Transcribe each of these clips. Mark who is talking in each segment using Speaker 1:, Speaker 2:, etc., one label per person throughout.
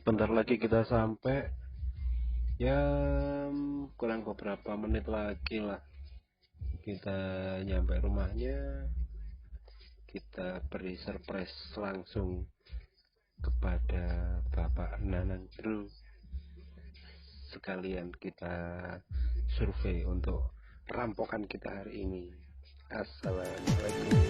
Speaker 1: Bentar lagi kita sampai, ya kurang beberapa menit lagi lah kita nyampe rumahnya. Kita beri surprise langsung kepada Bapak Nanang Bro. Sekalian kita survei untuk perampokan kita hari ini. Assalamualaikum.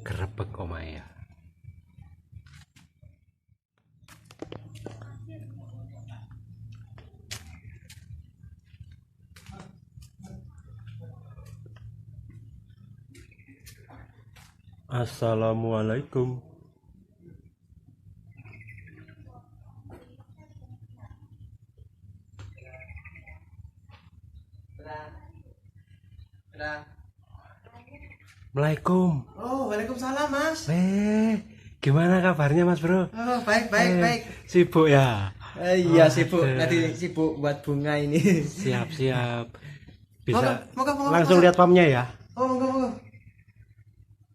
Speaker 1: Gerebek omaya. Assalamualaikum. Assalamualaikum.
Speaker 2: Oh, waalaikumsalam, Mas.
Speaker 1: Gimana kabarnya Mas Bro?
Speaker 2: Oh, baik.
Speaker 1: Sibuk ya?
Speaker 2: Iya, sibuk. Tadi sibuk buat bunga ini.
Speaker 1: Siap. Bisa
Speaker 2: Moga,
Speaker 1: langsung lihat pamnya ya?
Speaker 2: Oh, moga.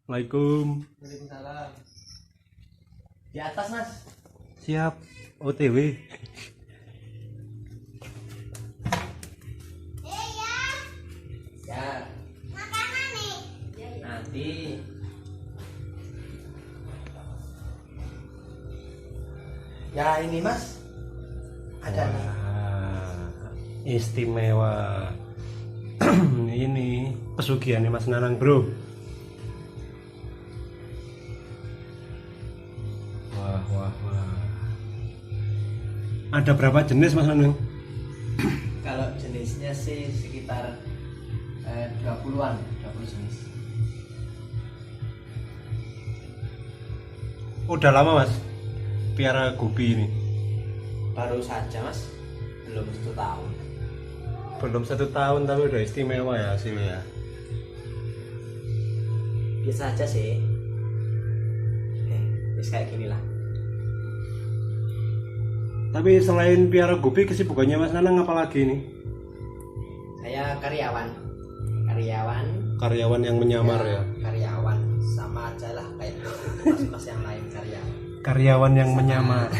Speaker 1: Assalamualaikum.
Speaker 2: Waalaikumsalam. Di atas, Mas.
Speaker 1: Siap. OTW.
Speaker 2: Ya. Makanan nih. Nanti. Ya, ini Mas. Ada nih.
Speaker 1: Istimewa. Ini pesugihan Mas Nanang Bro. Wah. Ada berapa jenis Mas Nanang?
Speaker 2: Kalau jenisnya sih sekitar 20 jenis.
Speaker 1: Udah lama Mas piara gupi ini?
Speaker 2: Baru saja, Mas. Belum 1 tahun.
Speaker 1: Belum 1 tahun tapi udah istimewa ya hasilnya.
Speaker 2: Biasa aja sih. Kayak gini lah.
Speaker 1: Tapi selain piara gupi, kesibukannya Mas Nanang apa lagi nih?
Speaker 2: Saya karyawan
Speaker 1: Karyawan yang menyamar ya?
Speaker 2: Karyawan sama aja lah kayak mas yang lain,
Speaker 1: Karyawan yang menyamar.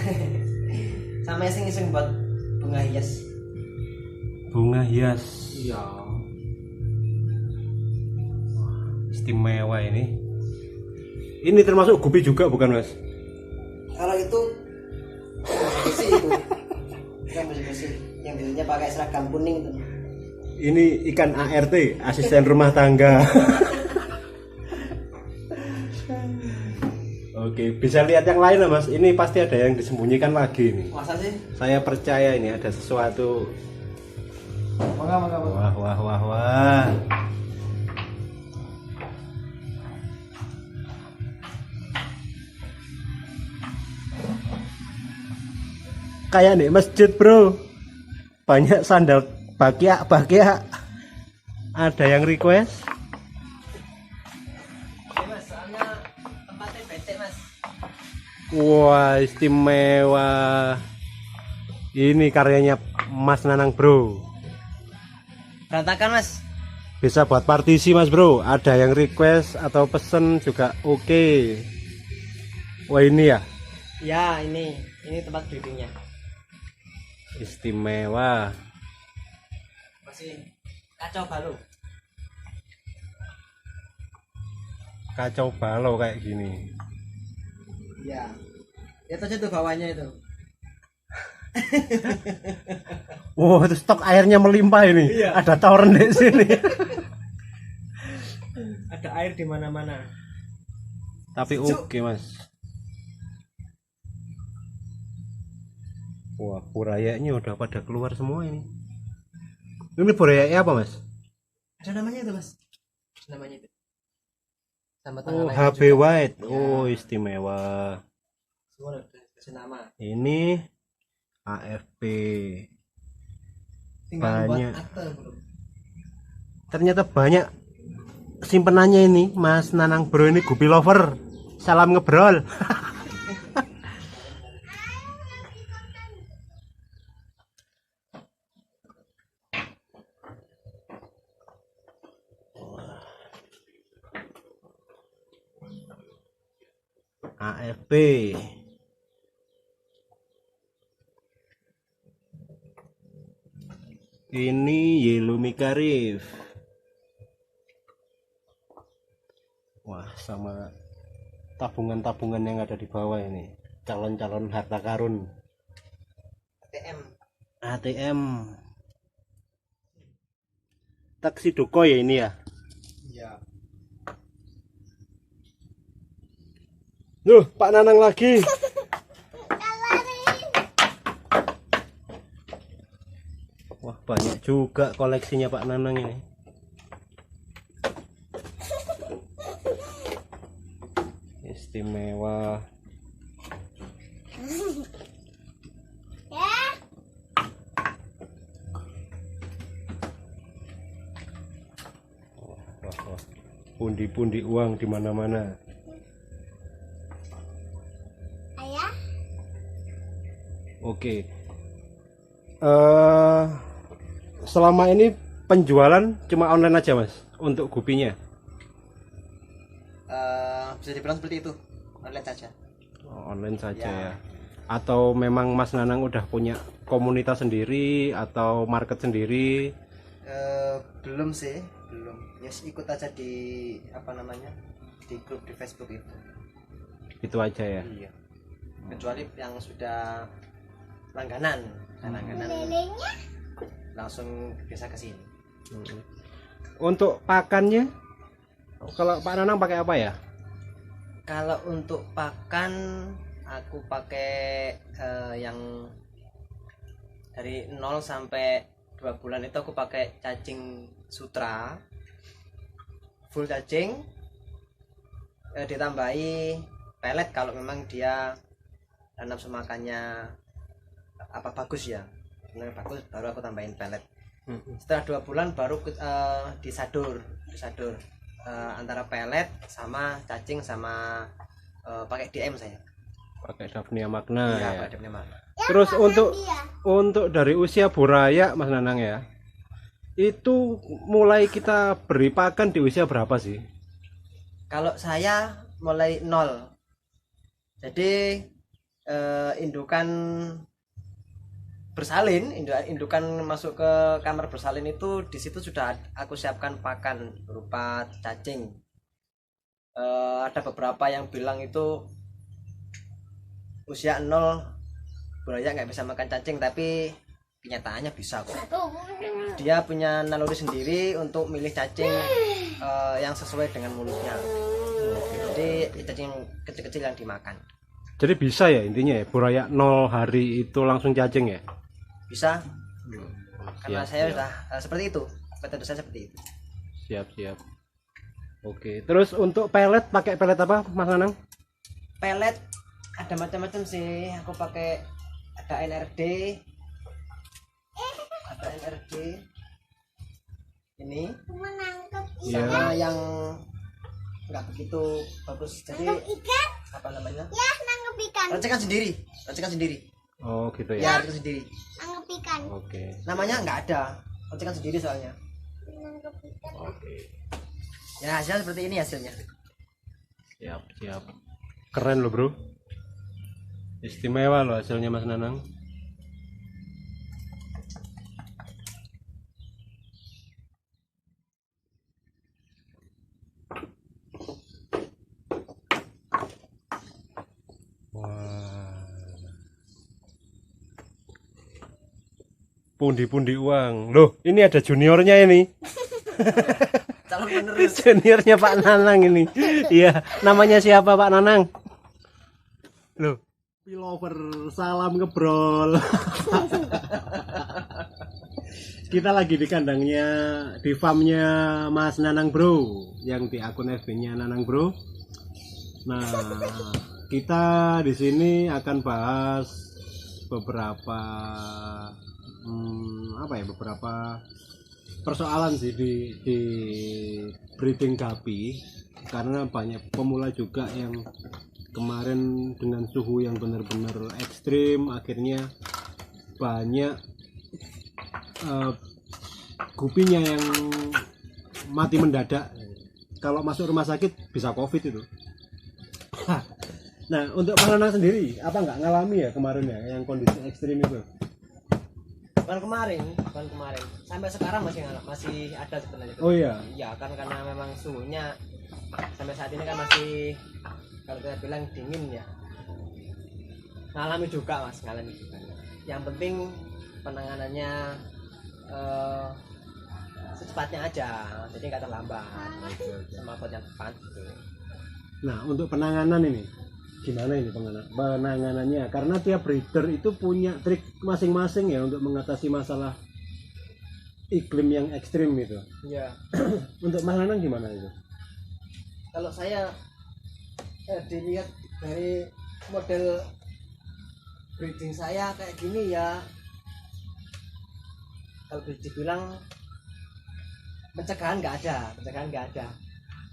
Speaker 2: Sama iseng-iseng buat bunga hias. Iya.
Speaker 1: Istimewa ini. Ini termasuk gupi juga bukan Mas?
Speaker 2: Kalau itu besi itu bukan besi yang biasanya pakai seragam kuning tuh.
Speaker 1: Ini ikan ART, asisten rumah tangga. Oke, bisa lihat yang lain lah Mas. Ini pasti ada yang disembunyikan lagi nih.
Speaker 2: Masa sih?
Speaker 1: Saya percaya ini ada sesuatu.
Speaker 2: Moga.
Speaker 1: Wah. Kayak nih masjid Bro, banyak sandal bakia. Ada yang request?
Speaker 2: Mas, soalnya tempatnya becek Mas.
Speaker 1: Wah istimewa. Ini karyanya Mas Nanang Bro.
Speaker 2: Berantakan Mas.
Speaker 1: Bisa buat partisi Mas Bro. Ada yang request atau pesen juga oke. Wah ini ya?
Speaker 2: Ya ini tempat briefingnya.
Speaker 1: Istimewa.
Speaker 2: Masih kacau
Speaker 1: balau kayak gini.
Speaker 2: Iya. Lihat aja tuh bawahnya itu.
Speaker 1: Wow, itu stok airnya melimpah ini.
Speaker 2: Iya.
Speaker 1: Ada toren di sini.
Speaker 2: Ada air di mana-mana.
Speaker 1: Tapi oke Mas. Wah, burayanya udah pada keluar semua ini. Ini burayanya apa Mas?
Speaker 2: Ada namanya itu Mas. Namanya itu. Sama
Speaker 1: Oh,
Speaker 2: tanggal
Speaker 1: HB
Speaker 2: juga.
Speaker 1: White.
Speaker 2: Ya.
Speaker 1: Oh, istimewa.
Speaker 2: Semua udah dikasih nama.
Speaker 1: Ini AFP.
Speaker 2: Tinggal
Speaker 1: Banyak.
Speaker 2: buat akte belum.
Speaker 1: Ternyata banyak simpenannya ini Mas Nanang Bro ini gupi lover. Salam ngebrol. AFP. Ini Yellow Mikarif. Wah, sama tabungan-tabungan yang ada di bawah ini. Calon-calon harta karun. ATM. Taksi Doko ya ini ya.
Speaker 2: Iya.
Speaker 1: Loh, Pak Nanang lagi. Wah, banyak juga koleksinya Pak Nanang ini. Istimewa. Wah. Pundi-pundi uang di mana-mana.
Speaker 3: Ayah?
Speaker 1: Oke. Selama ini penjualan cuma online aja Mas untuk gupinya.
Speaker 2: Bisa dibilang seperti itu, online saja.
Speaker 1: Online saja
Speaker 2: Ya.
Speaker 1: ya. Atau memang Mas Nanang udah punya komunitas sendiri atau market sendiri?
Speaker 2: Belum sih, belum. Yes, ikut aja di apa namanya, di grup di Facebook itu.
Speaker 1: Itu aja ya.
Speaker 2: Iya. Kecuali yang sudah langganan, langganan
Speaker 3: Lelenya?
Speaker 2: langsung bisa ke sini.
Speaker 1: Untuk pakannya, kalau Pak Nanang pakai apa ya?
Speaker 2: Kalau untuk pakan, aku pakai yang dari 0 sampai 2 bulan itu aku pakai cacing sutra, full cacing, ditambahi pelet kalau memang dia nafsu makannya apa bagus ya, benar bagus, baru aku tambahin pelet. Setelah 2 bulan baru disadur antara pelet sama cacing sama pakai DM saya.
Speaker 1: Pakai Daphnia Magna
Speaker 2: Iya,
Speaker 1: ya.
Speaker 2: pakai DM mana?
Speaker 1: Terus untuk
Speaker 3: Dia.
Speaker 1: dari usia buraya Mas Nanang ya, itu mulai kita beri pakan di usia berapa sih?
Speaker 2: Kalau saya mulai 0. Jadi indukan bersalin, indukan masuk ke kamar bersalin itu di situ sudah aku siapkan pakan berupa cacing. Ada beberapa yang bilang itu usia 0 buaya nggak bisa makan cacing, tapi kenyataannya bisa kok. Dia punya naluri sendiri untuk milih cacing yang sesuai dengan mulutnya. Jadi cacing kecil-kecil yang dimakan.
Speaker 1: Jadi bisa ya intinya ya, buraya 0 hari itu langsung cacing ya?
Speaker 2: Bisa. Karena
Speaker 1: Siap,
Speaker 2: saya
Speaker 1: siap.
Speaker 2: sudah seperti itu. Metode saya seperti itu.
Speaker 1: Siap. Oke, terus untuk pelet pakai pelet apa Mas Nanang?
Speaker 2: Pelet ada macam-macam sih. Aku pakai ada NRD. Ada NRD. Ini
Speaker 3: Menangkap
Speaker 1: Iya.
Speaker 2: sama yang nggak begitu bagus. Jadi
Speaker 3: ikan?
Speaker 2: apa namanya?
Speaker 3: Ya, nangkep ikan.
Speaker 2: Racikan sendiri.
Speaker 1: Oh gitu
Speaker 2: Ya,
Speaker 1: ya.
Speaker 2: racikan sendiri.
Speaker 3: Nangkep ikan.
Speaker 1: Oke.
Speaker 2: Namanya nggak ada. Racikan sendiri soalnya.
Speaker 3: Nangkep ikan.
Speaker 1: Oke.
Speaker 2: Ya hasilnya seperti ini hasilnya.
Speaker 1: Siap. Keren loh bro. Istimewa loh hasilnya Mas Nanang. Wah. Pundi-pundi uang. Loh, ini ada juniornya ini.
Speaker 2: Calon penerus.
Speaker 1: Juniornya Pak Nanang ini. Iya, namanya siapa Pak Nanang? Loh, Pilover, salam ngebrol. Kita lagi di kandangnya, di farmnya Mas Nanang Bro, yang di akun FB-nya Nanang Bro. Nah, kita di sini akan bahas beberapa beberapa persoalan sih di breeding gapi, karena banyak pemula juga yang kemarin dengan suhu yang benar-benar ekstrim akhirnya banyak gupinya yang mati mendadak. Kalau masuk rumah sakit bisa COVID itu. Nah, untuk Mas Nanang sendiri, apa nggak ngalami ya kemarin ya, yang kondisi ekstrim itu?
Speaker 2: Bukan kemarin sampai sekarang masih ada sebenarnya.
Speaker 1: Oh iya.
Speaker 2: Iya kan, karena memang suhunya sampai saat ini kan masih, kalau kita bilang dingin ya, ngalami juga mas, ngalami juga. Yang penting penanganannya secepatnya aja, jadi nggak terlambat, sama buat yang tepat gitu.
Speaker 1: Nah, untuk penanganan ini gimana ini penanganannya? Karena tiap breeder itu punya trik masing-masing ya untuk mengatasi masalah iklim yang ekstrim itu.
Speaker 2: Iya.
Speaker 1: Untuk Mas Nanang gimana itu?
Speaker 2: Kalau saya dilihat dari model breeding saya kayak gini ya, kalau dibilang pencegahan nggak ada,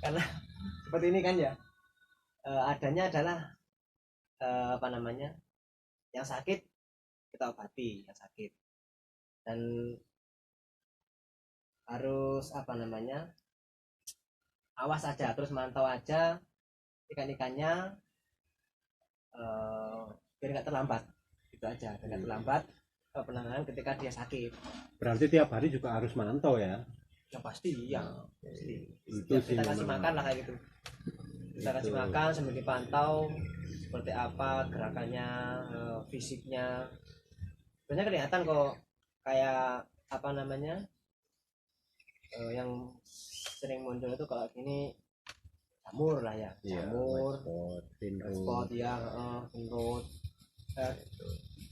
Speaker 2: karena seperti ini kan ya, adanya adalah apa namanya, yang sakit kita obati yang sakit, dan harus apa namanya, awas aja, terus mantau aja ikan-ikannya, biar nggak terlambat, itu aja, biar nggak terlambat penanganan ketika dia sakit.
Speaker 1: Berarti tiap hari juga harus mantau ya?
Speaker 2: Yang pasti ya, pasti.
Speaker 1: Itu
Speaker 2: Ya,
Speaker 1: sih
Speaker 2: kita kasih
Speaker 1: memang.
Speaker 2: makan lah kayak gitu, kita kasih makan sambil dipantau seperti apa gerakannya, fisiknya. Sebenarnya kelihatan kok, kayak apa namanya, yang sering muncul itu kalau gini jamur lah ya, jamur, spot ya, pinrut,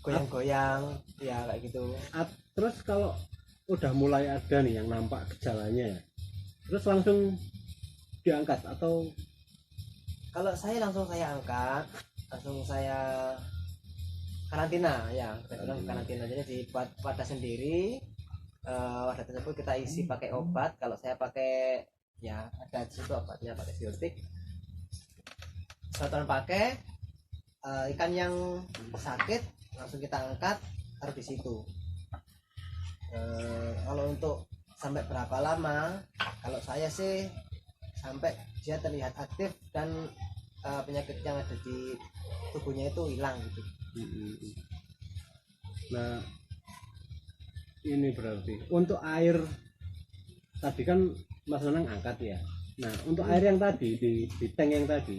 Speaker 2: goyang-goyang ya kayak gitu.
Speaker 1: Terus kalau udah mulai ada nih yang nampak gejalanya ya, terus langsung diangkat atau?
Speaker 2: Kalau saya langsung saya angkat, langsung saya karantina ya, kita bilang karantina. Jadi di wadah sendiri, wadah tersebut kita isi pakai obat. Kalau saya pakai ya ada di situ obatnya, pakai biotik. Setelah pakai, ikan yang sakit langsung kita angkat, taruh di situ. Kalau untuk sampai berapa lama, kalau saya sih sampai dia terlihat aktif dan penyakit yang ada di tubuhnya itu hilang gitu.
Speaker 1: Nah, ini berarti untuk air tadi kan Mas Nanang angkat ya. Nah, untuk air yang tadi di tank yang tadi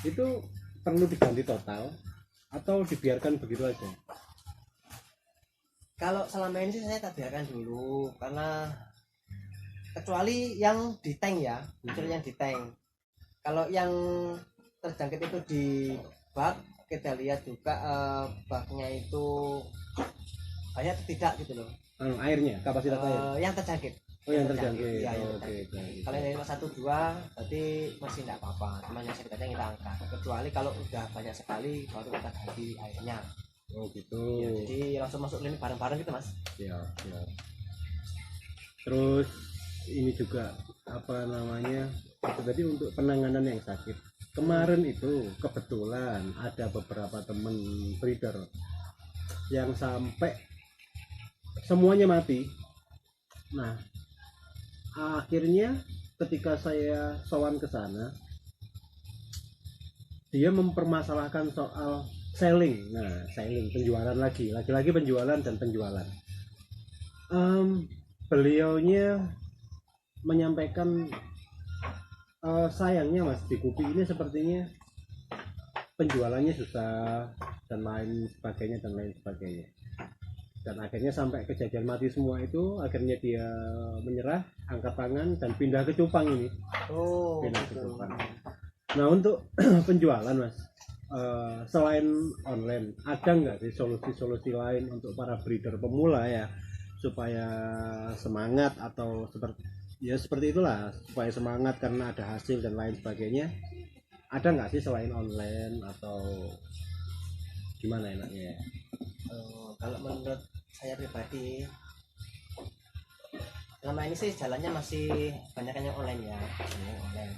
Speaker 1: itu perlu diganti total atau dibiarkan begitu aja?
Speaker 2: Kalau selama ini sih saya tak biarkan dulu, karena kecuali yang di tank ya, kecuali yang di tank. Kalau yang terjangkit itu di bak, kita lihat juga baknya itu banyak atau tidak gitu loh.
Speaker 1: Airnya, kapasitas air.
Speaker 2: Yang terjangkit.
Speaker 1: Oh, yang terjangkit.
Speaker 2: Ya,
Speaker 1: Oh,
Speaker 2: yang
Speaker 1: oke.
Speaker 2: terjangkit. Kalau yang 1-2 berarti masih tidak apa-apa, cuma yang sakit aja kita angkat. Kecuali kalau udah banyak sekali baru kita ganti airnya.
Speaker 1: Oh gitu.
Speaker 2: Ya, jadi langsung masuk klinik bareng-bareng gitu mas.
Speaker 1: Ya. Terus ini juga apa namanya, itu tadi untuk penanganan yang sakit. Kemarin itu kebetulan ada beberapa temen breeder yang sampai semuanya mati. Nah, akhirnya ketika saya sowan ke sana, dia mempermasalahkan soal selling. Nah, selling, penjualan lagi penjualan dan penjualan. Beliaunya menyampaikan sayangnya mas, di Kupi ini sepertinya penjualannya susah dan lain sebagainya. Dan akhirnya sampai kejadian mati semua itu, akhirnya dia menyerah, angkat tangan dan pindah ke cupang ini.
Speaker 2: Oh,
Speaker 1: Pindah ke
Speaker 2: gitu.
Speaker 1: cupang. Nah, untuk penjualan mas, selain online, ada nggak sih solusi-solusi lain untuk para breeder pemula ya, supaya semangat atau seperti itulah, supaya semangat karena ada hasil dan lain sebagainya? Ada nggak sih selain online atau gimana enaknya?
Speaker 2: Kalau menurut saya pribadi, selama ini sih jalannya masih banyak yang online ya, online.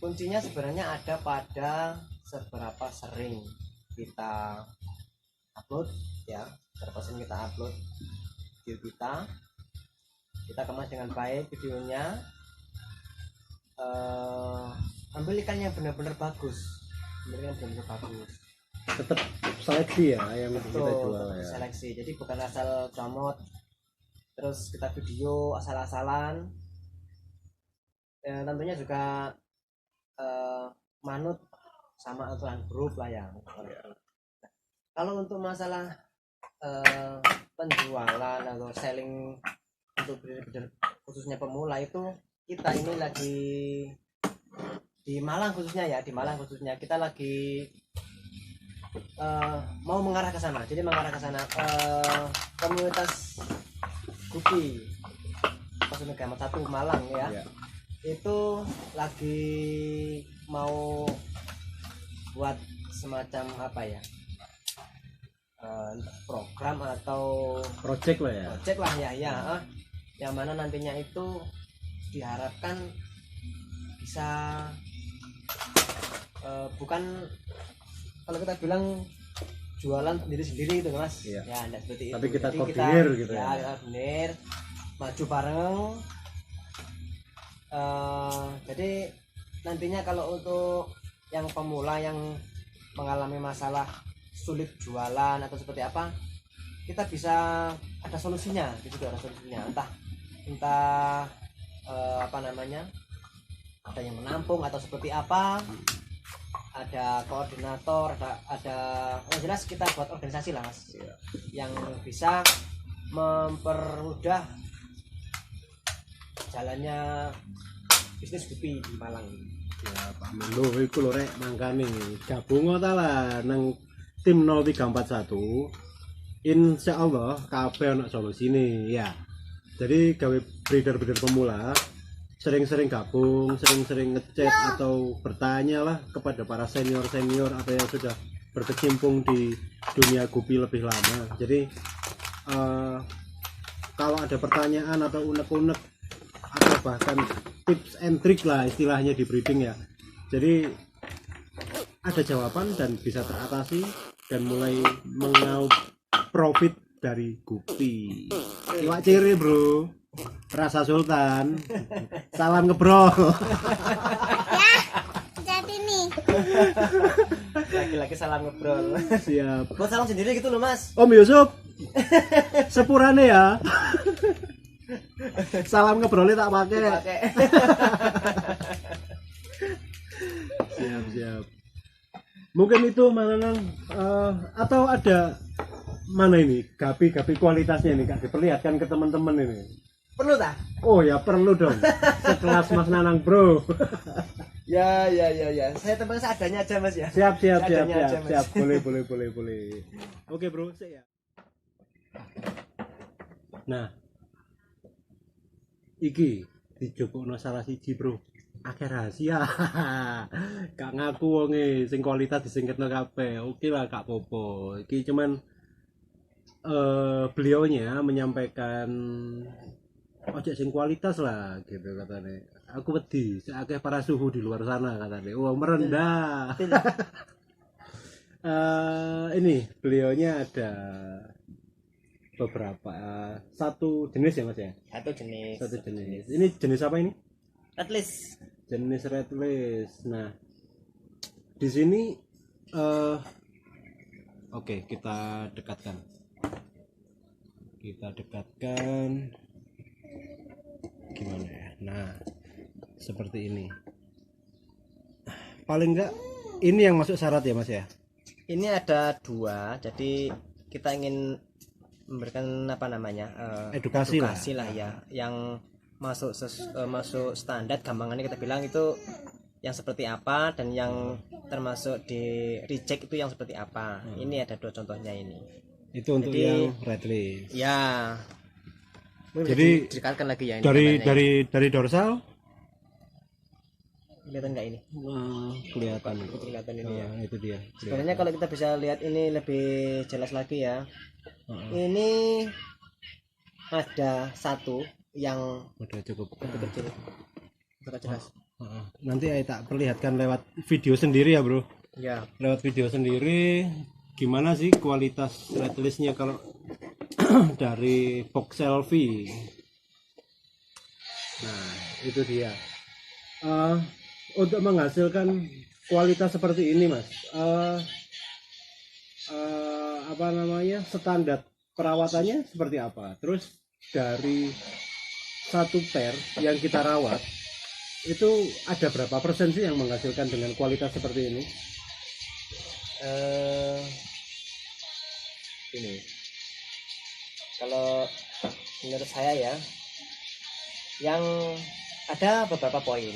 Speaker 2: Kuncinya sebenarnya ada pada seberapa sering kita upload ya, seberapa sering kita upload video kita kemas dengan baik videonya, ambil ikan yang benar-benar bagus, sebenarnya belum bagus.
Speaker 1: Tetap seleksi ya yang kita
Speaker 2: Betul,
Speaker 1: jual ya.
Speaker 2: seleksi. Jadi bukan asal comot terus kita video asal-asalan. Ya, tentunya juga manut sama aturan grup lah ya. Kalau untuk masalah penjualan atau selling untuk breeder khususnya pemula itu kita ini lagi di Malang khususnya ya, di Malang khususnya kita lagi mau mengarah ke sana. Jadi mengarah ke sana komunitas Gupi Pasundan Gamat 1 Malang ya.
Speaker 1: Iya.
Speaker 2: Itu lagi mau buat semacam apa ya? Program atau
Speaker 1: Project lah ya.
Speaker 2: project lah ya, yang mana nantinya itu diharapkan bisa bukan kalau kita bilang jualan sendiri gitu mas.
Speaker 1: Iya.
Speaker 2: Ya enggak seperti
Speaker 1: Tapi
Speaker 2: itu.
Speaker 1: kita
Speaker 2: Jadi
Speaker 1: koordinir gitu ya.
Speaker 2: Kita koordinir, maju bareng. Jadi nantinya kalau untuk yang pemula yang mengalami masalah sulit jualan atau seperti apa, kita bisa ada solusinya. Di situ ada solusinya. Entah apa namanya, ada yang menampung atau seperti apa, ada koordinator, ada yang jelas kita buat organisasi lah mas, yang bisa mempermudah jalannya bisnis Gupi di Malang.
Speaker 1: Ya Pak Melo iku lho rek mangkane gabung ta lah nang tim 0341. Insyaallah kabeh ana solusine ya. Jadi gawe breeder-breeder pemula sering-sering gabung, sering-sering ngechat atau bertanya lah kepada para senior-senior atau yang sudah berkecimpung di dunia Gupi lebih lama. Jadi kalau ada pertanyaan atau unek-unek atau bahkan tips and trick lah istilahnya di breeding ya, jadi ada jawaban dan bisa teratasi dan mulai mengaup profit dari Gupi. Iwak ciri bro, rasa sultan, salam ngebrol.
Speaker 3: Jadi nih.
Speaker 2: Lagi-lagi salam ngobrol.
Speaker 1: Siap.
Speaker 2: Buat salam sendiri gitu loh mas.
Speaker 1: Om Yusuf, sepurane ya. Salam ngebrolnya tak pakai.
Speaker 2: Pakai.
Speaker 1: Siap. Mungkin itu mana atau ada mana ini gapi kualitasnya ini Kak diperlihatkan ke teman-teman ini.
Speaker 2: Perlu tak?
Speaker 1: Oh ya perlu dong. Sekelas Mas Nanang bro.
Speaker 2: Ya. Saya tembak seadanya aja mas ya.
Speaker 1: Siap.
Speaker 2: Seadanya aja, Mas.
Speaker 1: Siap. Boleh. Oke bro, ya. Nah, iki dijupukno salah siji bro. Akeh rahasia. Gak ngaku wonge sing kualitas disingketno kabeh. Oke lah gak popo. Iki cuman beliaunya menyampaikan ojek sing kualitas lah gitu katanya. Aku wedi akeh para suhu di luar sana katanya. Wah merendah. Ini beliaunya ada beberapa satu jenis ya mas ya.
Speaker 2: Satu jenis.
Speaker 1: Ini jenis apa ini?
Speaker 2: At least.
Speaker 1: Jenis red list. Nah di sini oke, kita dekatkan gimana ya. Nah seperti ini paling enggak ini yang masuk syarat ya mas ya.
Speaker 2: Ini ada dua, jadi kita ingin memberikan apa namanya
Speaker 1: Edukasi
Speaker 2: lah ya, yang masuk masuk standar, gampangannya kita bilang itu yang seperti apa, dan yang termasuk di reject itu yang seperti apa. Ini ada dua contohnya ini.
Speaker 1: Itu untuk
Speaker 2: Jadi,
Speaker 1: yang red list.
Speaker 2: Ya.
Speaker 1: Jadi
Speaker 2: didekatkan lagi ya ini
Speaker 1: dari dorsal
Speaker 2: kelihatan nggak ini?
Speaker 1: kelihatan.
Speaker 2: Kelihatan ini ya.
Speaker 1: Itu dia.
Speaker 2: Sebenarnya kalau kita bisa lihat ini lebih jelas lagi ya. Ini ada satu yang
Speaker 1: Udah cukup.
Speaker 2: kecil, sangat jelas.
Speaker 1: Nanti tak perlihatkan lewat video sendiri ya bro.
Speaker 2: Ya.
Speaker 1: Lewat video sendiri gimana sih kualitas red listnya kalau dari box selfie. Nah itu dia. Untuk menghasilkan kualitas seperti ini Mas, apa namanya, standar perawatannya seperti apa? Terus dari satu pair yang kita rawat itu ada berapa persen sih yang menghasilkan dengan kualitas seperti ini?
Speaker 2: Ini kalau menurut saya ya, yang ada beberapa poin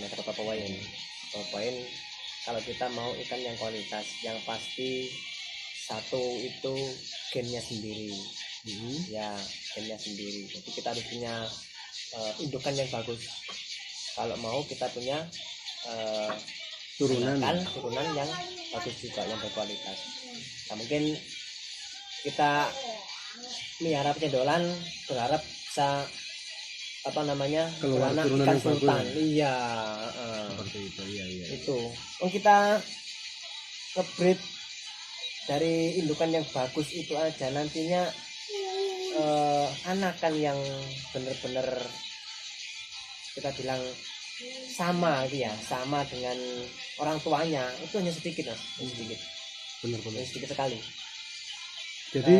Speaker 2: kalau kita mau ikan yang kualitas. Yang pasti satu itu gennya sendiri. Ya, gennya sendiri. Jadi kita harus punya indukan yang bagus kalau mau kita punya turunan yang bagus juga, yang berkualitas. Nah, mungkin kita melihara pencendolan berharap bisa apa namanya,
Speaker 1: keluar
Speaker 2: anak
Speaker 1: turunan
Speaker 2: ikan
Speaker 1: yang bagus.
Speaker 2: sultan. Iya,
Speaker 1: Seperti itu. Iya.
Speaker 2: itu. Oh, kita ngebreed dari indukan yang bagus itu aja nantinya anakan yang bener-bener kita bilang sama gitu ya, sama dengan orang tuanya, itu hanya sedikit Mas, sedikit.
Speaker 1: Benar-benar.
Speaker 2: Sedikit sekali.
Speaker 1: Jadi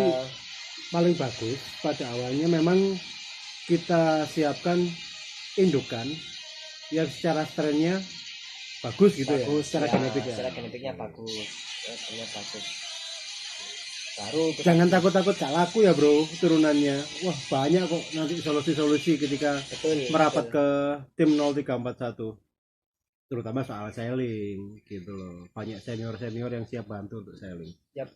Speaker 1: paling bagus pada awalnya memang kita siapkan indukan yang secara strainnya bagus gitu,
Speaker 2: bagus,
Speaker 1: ya, secara genetik ya.
Speaker 2: Secara genetiknya bagus, genetiknya bagus. Baru kita
Speaker 1: Jangan takut-takut gak laku ya bro turunannya. Wah banyak kok nanti solusi-solusi ketika merapat ke tim 0341, terutama soal selling gitu loh. Banyak senior-senior yang siap bantu untuk selling.
Speaker 2: Yap.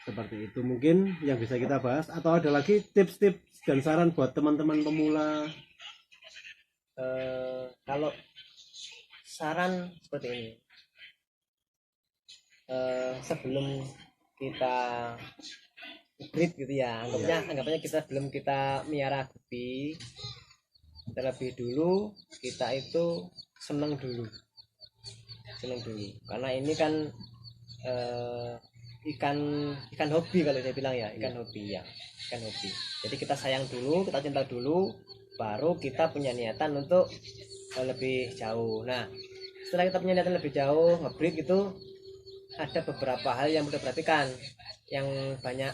Speaker 1: Seperti itu mungkin yang bisa kita bahas. Atau ada lagi tips-tips dan saran buat teman-teman pemula?
Speaker 2: Kalau saran seperti ini, sebelum kita breed gitu ya, anggapannya kita belum kita miara gupi, terlebih dulu kita itu seneng dulu, karena ini kan ikan hobi kalau saya bilang ya, ikan hobi. Jadi kita sayang dulu, kita cinta dulu, baru kita punya niatan untuk lebih jauh. Nah, setelah kita punya niatan lebih jauh ngebreed gitu, ada beberapa hal yang perlu diperhatikan. Yang banyak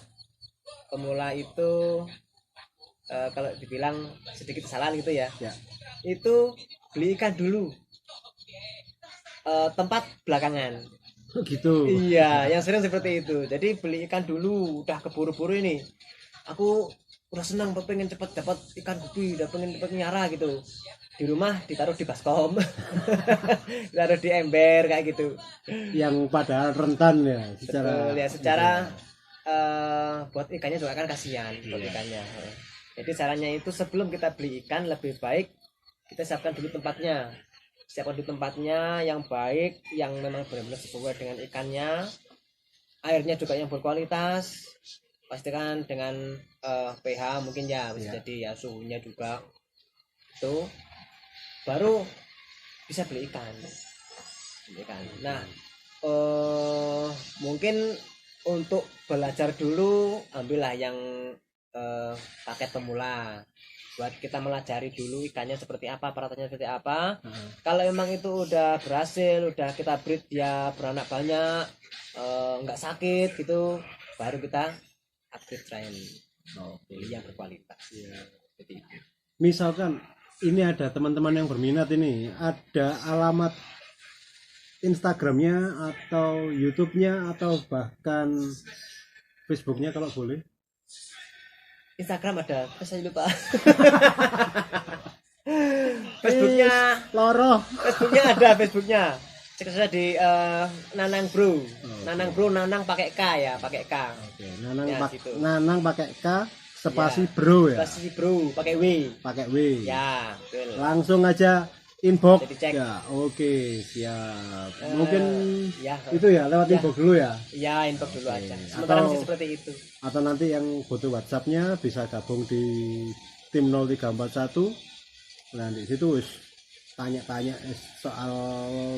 Speaker 2: pemula itu kalau dibilang sedikit kesalahan gitu ya, itu beli ikan dulu, tempat belakangan
Speaker 1: gitu.
Speaker 2: Iya, yang sering seperti itu. Jadi beli ikan dulu, udah keburu-buru ini, aku udah senang, pengen cepet dapat ikan gupi, udah pengen cepet nyara gitu. Di rumah ditaruh di baskom, ditaruh di ember kayak gitu.
Speaker 1: Yang padahal rentan ya secara.
Speaker 2: Betul, ya secara buat ikannya juga kan kasihan buat ikannya. Jadi caranya itu sebelum kita beli ikan lebih baik kita siapkan dulu tempatnya. Siapkan dulu tempatnya yang baik, yang memang benar-benar sesuai dengan ikannya. Airnya juga yang berkualitas. Pastikan dengan pH mungkin ya bisa jadi ya, suhunya juga. Itu baru bisa beli ikan. Nah, mungkin untuk belajar dulu ambillah yang paket pemula, buat kita melajari dulu ikannya seperti apa, perawatannya seperti apa. Kalau memang itu udah berhasil, udah kita breed dia beranak banyak, nggak sakit gitu, baru kita upgrade train yang berkualitas. Jadi
Speaker 1: Misalkan ini ada teman-teman yang berminat, ini ada alamat Instagramnya atau YouTube-nya atau bahkan Facebook-nya kalau boleh.
Speaker 2: Instagram ada, saya lupa. Facebooknya
Speaker 1: Loro.
Speaker 2: Facebooknya ada, Facebooknya cek saja di Nanang Bro. Nanang Bro, Nanang pakai K ya, pakai K.
Speaker 1: Oke, Nanang,
Speaker 2: Ya,
Speaker 1: Nanang pakai K, spasi Bro ya.
Speaker 2: Spasi Bro pakai W.
Speaker 1: Pakai W.
Speaker 2: Ya, betul.
Speaker 1: Langsung aja inbox.
Speaker 2: Jadi cek.
Speaker 1: Ya, oke, siap. Mungkin
Speaker 2: ya,
Speaker 1: itu ya lewat inbox dulu ya.
Speaker 2: Ya, inbox dulu aja. Sementara masih seperti itu.
Speaker 1: Atau nanti yang butuh WhatsApp-nya bisa gabung di tim 0341. Nah, di situ wis tanya-tanya soal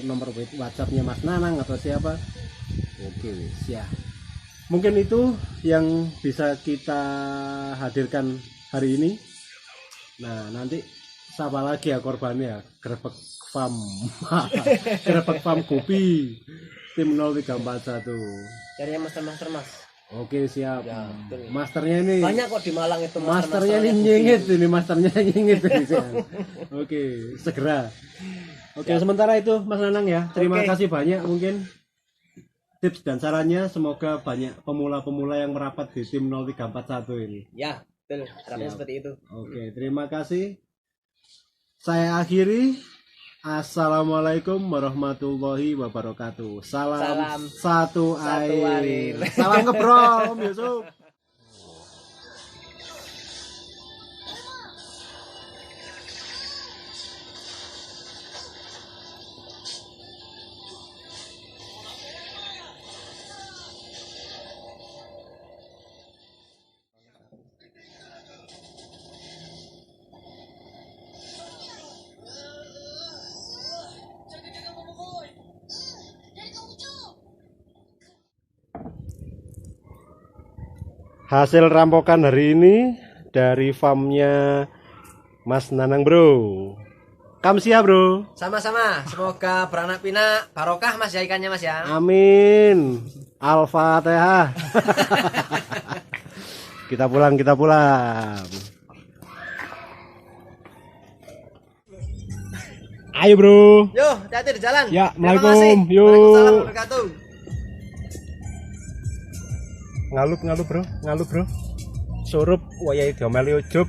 Speaker 1: nomor WhatsApp-nya Mas Nanang atau siapa. Oke, wis ya. Mungkin itu yang bisa kita hadirkan hari ini. Nah, nanti siapa lagi ya korbannya? Grebek Farm. Grebek Farm Kopi. Tim 0341.
Speaker 2: Carinya master Mas.
Speaker 1: Oke, siap.
Speaker 2: Ya, betul.
Speaker 1: Masternya ini
Speaker 2: Banyak kok di Malang itu
Speaker 1: masternya ini
Speaker 2: master-masternya
Speaker 1: nyengit ini, masternya nyengit ini. Oke, segera. Oke, sementara itu Mas Nanang ya. Terima
Speaker 2: Oke.
Speaker 1: kasih banyak mungkin tips dan sarannya, semoga banyak pemula-pemula yang merapat di tim 0341 ini.
Speaker 2: Ya, betul. Harapannya
Speaker 1: Siap.
Speaker 2: seperti itu.
Speaker 1: Oke, terima kasih. Saya akhiri. Assalamualaikum warahmatullahi wabarakatuh. Salam satu air. Salam ngebrom, Yusuf. Hasil rampokan hari ini dari farmnya Mas Nanang Bro. Kamsia Bro.
Speaker 2: Sama-sama. Semoga beranak pinak barokah Mas ya ikannya Mas ya.
Speaker 1: Amin. Al-Fatihah. Kita pulang, kita pulang. Ayo Bro.
Speaker 2: Yo, hati-hati di jalan.
Speaker 1: Ya,
Speaker 2: Terima
Speaker 1: Assalamualaikum.
Speaker 2: kasih.
Speaker 1: Yo.
Speaker 2: Waalaikumsalam warahmatullahi wabarakatuh.
Speaker 1: Ngalup Bro, ngalup Bro. Surup wayai diomeli ujub.